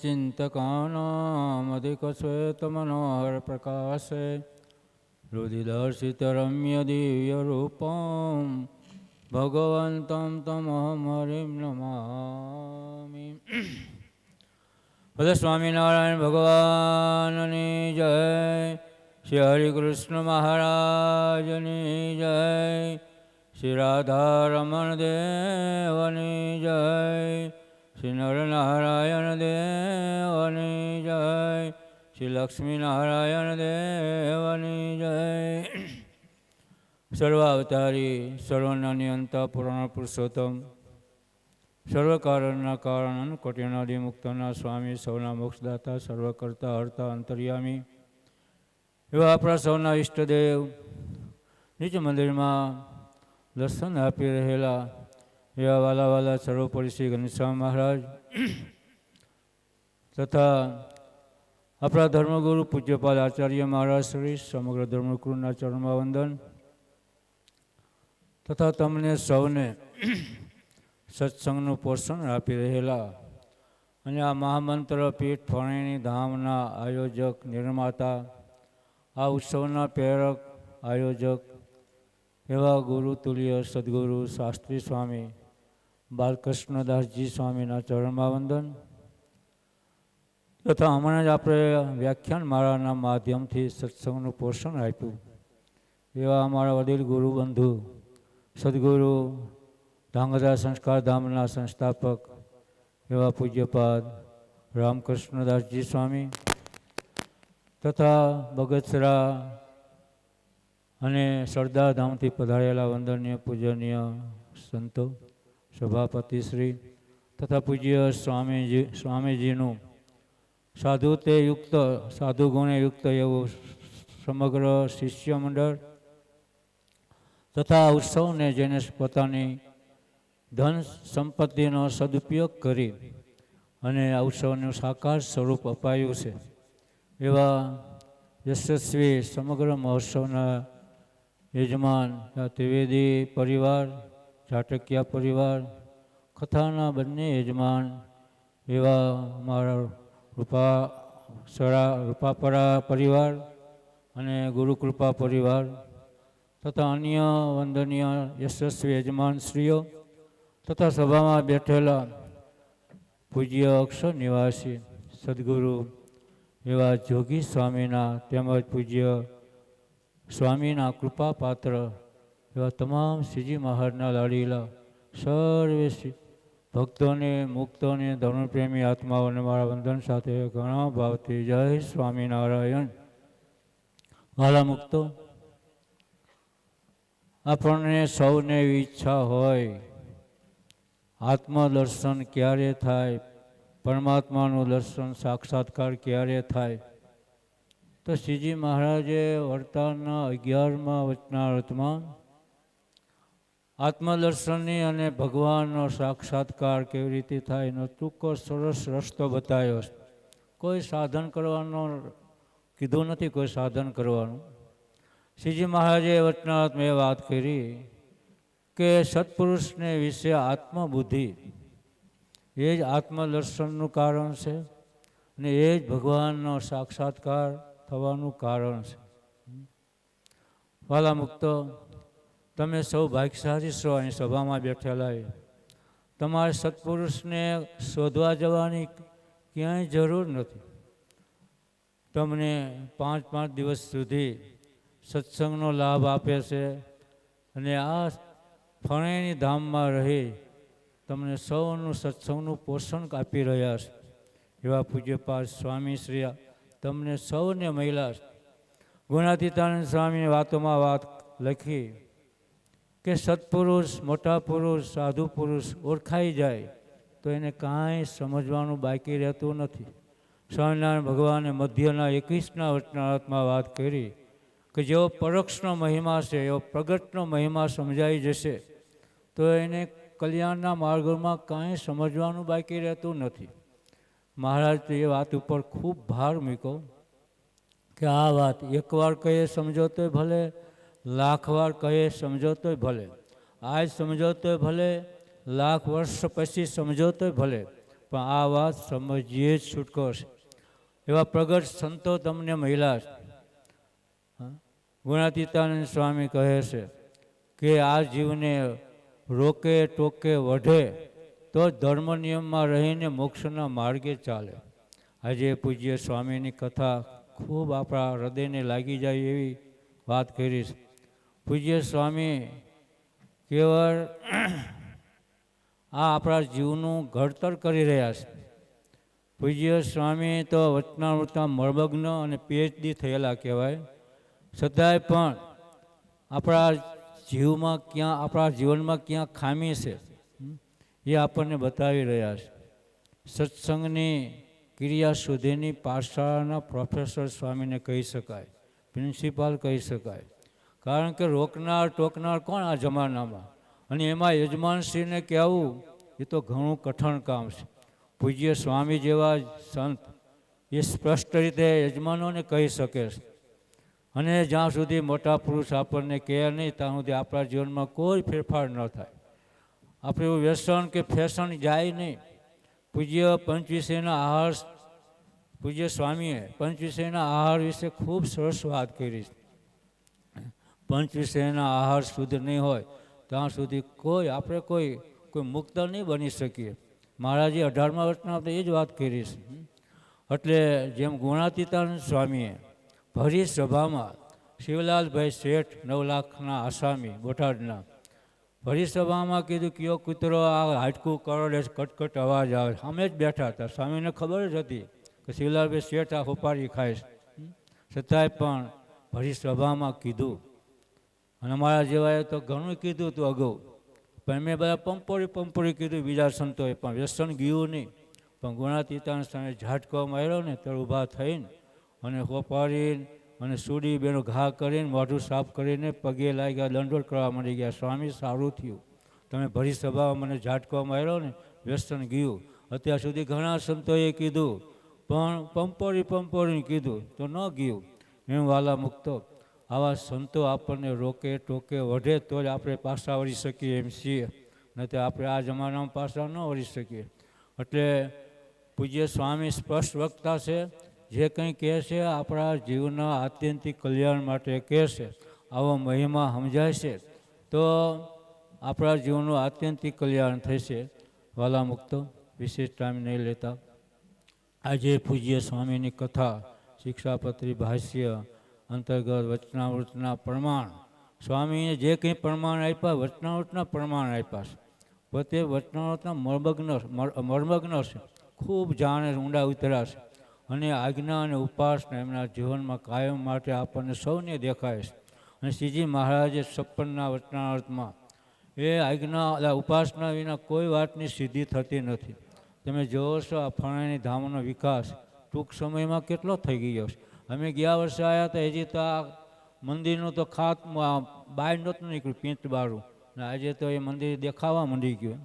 चिन्तकानामधिकश्वेतमनोहरप्रकाशे रुदिदर्शितरम्य दिव्यरूपं भगवन्तं तमहं हरिं नमामि। बोलो स्वामीनारायण भगवाननी जय। श्री हरिकृष्ण महाराजनी जय। श्री राधारमण देवनी जय। श्री नरनारायण देवनी जय। श्री लक्ष्मीनारायण देवनी जय। सर्वावतारी सर्वनियंता पुराण पुरुषोत्तम सर्वकारणना कारण कोटिनादि मुक्तना स्वामी सौना मोक्षदाता सर्वकर्ता हर्ता अंतर्यामी एवा अपना सौना इष्टदेव निज मंदिर में दर्शन आपी रहेला एवा वाला वाला सर्वोपरि श्री घनश्याम महाराज तथा अपना धर्मगुरु पूज्यपाल आचार्य महाराज श्री समग्र धर्मगुरुना चरणमां वंदन तथा तमने सौने सत्संगનું પોષણ આપી રહેલા અને આ મહામંત્ર પીઠ ફણેની ધામના આયોજક નિર્માતા આ ઉત્સવના પ્રેરક આયોજક એવા ગુરુતુલ્ય સદગુરુ શાસ્ત્રી સ્વામી બાલકૃષ્ણદાસજી સ્વામીના ચરણમાં વંદન તથા હમણાં જ આપણે વ્યાખ્યાન માળાના માધ્યમથી સત્સંગનું પોષણ આપ્યું એવા અમારા વડીલ ગુરુબંધુ સદગુરુ ધાંગધ્રા સંસ્કાર ધામના સંસ્થાપક એવા પૂજ્યપાદ રામકૃષ્ણદાસજી સ્વામી તથા બગસરા અને સરદાર ધામથી પધારેલા વંદનીય પૂજનીય સંતો સભાપતિશ્રી તથા પૂજ્ય સ્વામીજીનું સાધુતે યુક્ત સાધુ ગુણે યુક્ત એવું સમગ્ર શિષ્ય મંડળ તથા ઉત્સવને જેને પોતાની ધન સંપત્તિનો સદુપયોગ કરી અને આ ઉત્સવનું સાકાર સ્વરૂપ અપાયું છે એવા યશસ્વી સમગ્ર મહોત્સવના યજમાન ત્રિવેદી પરિવાર જાટકિયા પરિવાર કથાના બંને યજમાન એવા અમારા રૂપાપરા પરિવાર અને ગુરુકૃપા પરિવાર તથા અન્ય વંદનીય યશસ્વી યજમાનશ્રીઓ તથા સભામાં બેઠેલા પૂજ્ય અક્ષર નિવાસી સદગુરુ એવા જોગી સ્વામીના તેમજ પૂજ્ય સ્વામીના કૃપાપાત્ર એવા તમામ શ્રીજી મહારાજના લાડીલા સર્વે ભક્તોને મુક્તોને ધર્મપ્રેમી આત્માઓને મારા વંદન સાથે ઘણા ભાવથી જય સ્વામિનારાયણ. વાલા મુક્તો, આપણને સૌને એવી ઈચ્છા હોય આત્મદર્શન ક્યારે થાય, પરમાત્માનું દર્શન સાક્ષાત્કાર ક્યારે થાય, તો શ્રીજી મહારાજે વર્તાના 11મા વચનામૃતમાં આત્મદર્શનની અને ભગવાનનો સાક્ષાત્કાર કેવી રીતે થાય એનો ટૂંકો સરસ રસ્તો બતાવ્યો છે. કોઈ સાધન કરવાનો કીધું નથી, કોઈ સાધન કરવાનું. શ્રીજી મહારાજે વચનામૃતમાં એ વાત કરી કે સત્પુરુષને વિશે આત્મબુદ્ધિ એ જ આત્મદર્શનનું કારણ છે અને એ જ ભગવાનનો સાક્ષાત્કાર થવાનું કારણ છે. વાલા મુક્તો, તમે સૌ ભાગ્યશાળી છો અહીં સભામાં બેઠેલા. તમારે સત્પુરુષને શોધવા જવાની ક્યાંય જરૂર નથી. તમને 5 દિવસ સુધી સત્સંગનો લાભ આપે છે અને આ ફણેની ધામમાં રહી તમને સૌનું સત્સંગનું પોષણ આપી રહ્યા છે. એવા પૂજ્યપાદ સ્વામીશ્રી તમને સૌને મહિલા ગુણાતીતાનંદ સ્વામીની વાતોમાં વાત લખી કે સત્પુરુષ, મોટા પુરુષ, સાધુ પુરુષ ઓળખાઈ જાય તો એને કાંઈ સમજવાનું બાકી રહેતું નથી. સ્વામિનારાયણ ભગવાને મધ્યના 21ના વચનામૃતમાં વાત કરી કે જેવો પરોક્ષનો મહિમા છે એવો પ્રગટનો મહિમા સમજાઈ જશે તો એને કલ્યાણના માર્ગોમાં કાંઈ સમજવાનું બાકી રહેતું નથી. મહારાજ તો એ વાત ઉપર ખૂબ ભાર મૂક્યો કે આ વાત એકવાર કહીએ સમજો તોય ભલે, લાખ વાર કહીએ સમજો તોય ભલે, આજ સમજો તોય ભલે, લાખ વર્ષ પછી સમજો તોય ભલે, પણ આ વાત સમજીએ જ છૂટકો છે. એવા પ્રગટ સંતો તમને મળ્યા છે. ગુણાતીતાનંદ સ્વામી કહે છે કે આ જીવને રોકે ટોકે વઢે તો ધર્મ નિયમમાં રહીને મોક્ષના માર્ગે ચાલે. આજે પૂજ્ય સ્વામીની કથા ખૂબ આપણા હૃદયને લાગી જાય એવી વાત કરી છે. પૂજ્ય સ્વામી કેવળ આ આપણા જીવનું ઘડતર કરી રહ્યા છે. પૂજ્ય સ્વામી તો વચનામૃતના મર્મગ્ન અને પીએચડી થયેલા કહેવાય, છતાંય પણ આપણા જીવનમાં ક્યાં ખામી છે એ આપણને બતાવી રહ્યા છે. સત્સંગની ક્રિયા સુધીની પાઠશાળાના પ્રોફેસર સ્વામીને કહી શકાય, પ્રિન્સિપાલ કહી શકાય. કારણ કે રોકનાર ટોકનાર કોણ આ જમાનામાં, અને એમાં યજમાનશ્રીને કહેવું એ તો ઘણું કઠણ કામ છે. પૂજ્ય સ્વામી જેવા સંત એ સ્પષ્ટ રીતે યજમાનોને કહી શકે છે. અને જ્યાં સુધી મોટા પુરુષ આપણને કહે નહીં ત્યાં સુધી આપણા જીવનમાં કોઈ ફેરફાર ન થાય. આપણે એવું વ્યસન કે ફેશન જાય નહીં. પૂજ્ય પંચવિષયના આહાર, પૂજ્ય સ્વામીએ પંચવિષયના આહાર વિશે ખૂબ સરસ વાત કરી છે. પંચવિષયના આહાર શુદ્ધ નહીં હોય ત્યાં સુધી આપણે કોઈ મુક્ત નહીં બની શકીએ. મહારાજે 18મા વર્ષના એ જ વાત કરી છે. એટલે જેમ ગુણાતીતાનંદ સ્વામીએ ભરી સભામાં શિવલાલભાઈ શેઠ 9 લાખના આસામી બોટાદના ભરી સભામાં કીધું કયો કૂતરો આ હાડકું કરોડે કટકટ અવાજ આવે. અમે જ બેઠા હતા, સ્વામીને ખબર જ હતી કે શિવલાલભાઈ શેઠ આ હોપારી ખાય છે. છતાંય પણ ભરી સભામાં કીધું. અને અમારા જેવાએ તો ઘણું કીધું હતું અગાઉ, પણ મેં બધા પંપોરી કીધું બીજા સંતોએ, પણ વ્યસન ગયું નહીં. પણ ગુણાતીતાનંદ સ્વામી ઝાટકો માર્યો ને તો ઊભા થઈને અને હોપારીને અને સુડી બેનો ઘા કરીને મોઢું સાફ કરીને પગે લાગ્યા, દંડોત કરવા માંડી ગયા. સ્વામી સારું થયું, તમે ભરી સભામાં મને ઝાટકો માર્યો ને, વ્યસન ગયું. અત્યાર સુધી ઘણા સંતોએ કીધું પણ પંપોરીને કીધું તો ન ગયું. એમ વાલા મુક્તો આવા સંતો આપણને રોકે ટોકે વઢે તો જ આપણે પાછા વળી શકીએ એમ છીએ, નહીં તો આપણે આ જમાનામાં પાછા ન વળી શકીએ. એટલે પૂજ્ય સ્વામી સ્પષ્ટ વક્તા છે. જે કંઈ કહે છે આપણા જીવના આત્યંતિક કલ્યાણ માટે કહે છે. આવો મહિમા સમજાય છે તો આપણા જીવનનું આત્યંતિક કલ્યાણ થશે. વાલા મુક્તો વિશેષ ટાઈમ નહીં લેતા, આજે પૂજ્ય સ્વામીની કથા શિક્ષાપત્રી ભાષ્ય અંતર્ગત વચનામૃતના પ્રમાણ, સ્વામીએ જે કંઈ પ્રમાણ આપ્યા વચનામૃતના પ્રમાણ આપ્યા છે. પોતે વચનામૃતના મર્મગ્ન છે, ખૂબ જાણે ઊંડા ઉતર્યા છે. અને આજ્ઞા અને ઉપાસના એમના જીવનમાં કાયમ માટે આપણને સૌને દેખાય છે. અને શ્રીજી મહારાજે 56ના વચનામૃતમાં એ આજ્ઞા ઉપાસના વિના કોઈ વાતની સિદ્ધિ થતી નથી. તમે જોવો છો આ ફણાની ધામનો વિકાસ ટૂંક સમયમાં કેટલો થઈ ગયો છે. અમે ગયા વર્ષે આવ્યા હતા, હજી તો આ મંદિરનું તો બહાર નહોતું નીકળ્યું પીંચ બારું, અને આજે તો એ મંદિર દેખાવા માંડી ગયું.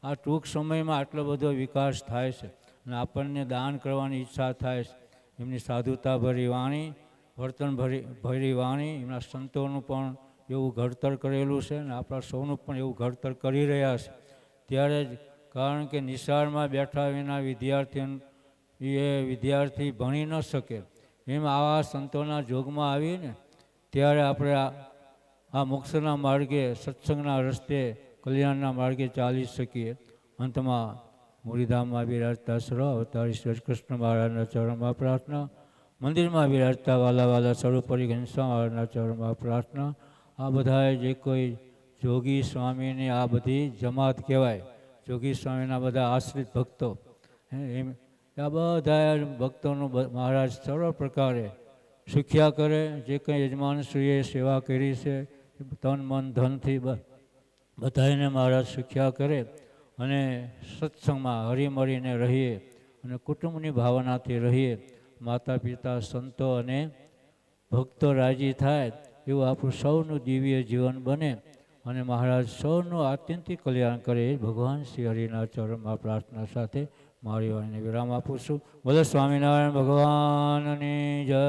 આ ટૂંક સમયમાં આટલો બધો વિકાસ થાય છે. અને આપણને દાન કરવાની ઈચ્છા થાય છે. એમની સાધુતા ભરી વાણી, વર્તન ભરી વાણી, એમના સંતોનું પણ એવું ઘડતર કરેલું છે અને આપણા સૌનું પણ એવું ઘડતર કરી રહ્યા છે. ત્યારે જ કારણ કે નિશાળમાં બેઠા વિના વિદ્યાર્થી ભણી ન શકે. એમ આવા સંતોના જોગમાં આવીને ત્યારે આપણે આ મોક્ષના માર્ગે, સત્સંગના રસ્તે, કલ્યાણના માર્ગે ચાલી શકીએ. અંતમાં મુરીધામમાં બિરાજતા સર્વ અવતારી શ્રી કૃષ્ણ મહારાજના ચરણમાં પ્રાર્થના, મંદિરમાં બિરાજતા વાલા સર્વોપરી ઘનશ્યામ મહારાજના ચરણમાં પ્રાર્થના. આ બધાએ જે કોઈ જોગી સ્વામીની આ બધી જમાત કહેવાય, જોગી સ્વામીના બધા આશ્રિત ભક્તો, એમ આ બધા ભક્તોનું મહારાજ સર્વ પ્રકારે સુખ્યા કરે. જે કંઈ યજમાનશ્રીએ સેવા કરી છે તન મન ધનથી બધાને મહારાજ સુખ્યા કરે. અને સત્સંગમાં હળીમળીને રહીએ અને કુટુંબની ભાવનાથી રહીએ. માતા પિતા સંતો અને ભક્તો રાજી થાય એવું આપણું સૌનું દિવ્ય જીવન બને અને મહારાજ સૌનું આત્યંતિક કલ્યાણ કરે એ ભગવાન શ્રી હરિના ચરણમાં પ્રાર્થના સાથે મારી વાણીને વિરામ આપું છું. બોલો સ્વામિનારાયણ ભગવાનની જય.